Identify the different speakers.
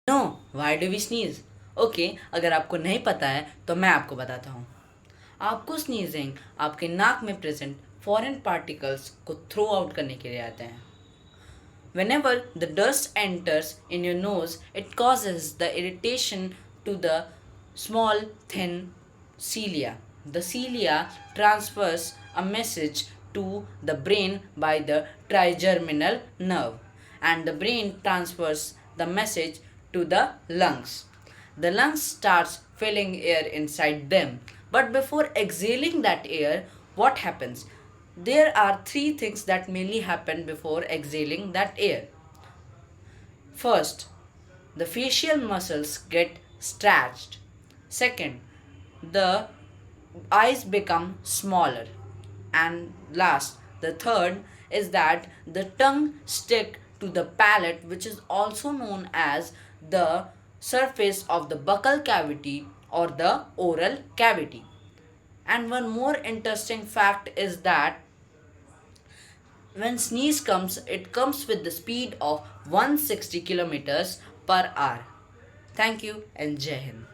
Speaker 1: No why do we sneeze. Okay, अगर आपको नहीं पता है तो मैं आपको बताता हूँ। आपको स्नीजिंग आपके नाक में प्रेजेंट फॉरेन पार्टिकल्स को थ्रो आउट करने के लिए आते हैं। Whenever the dust enters in your nose, it causes the irritation to the small thin cilia. The cilia transfers a message to the brain by the trigeminal nerve, and the brain transfers the message to the lungs. The lungs starts filling air inside them. But before exhaling that air, what happens? There are three things that mainly happen before exhaling that air. First, the facial muscles get stretched. Second, the eyes become smaller. And last, the third is that the tongue stick to the palate, which is also known as the surface of the buccal cavity or the oral cavity. And one more interesting fact is that when sneeze comes, it comes with the speed of 160 kilometers per hour. Thank you and Jai Hind.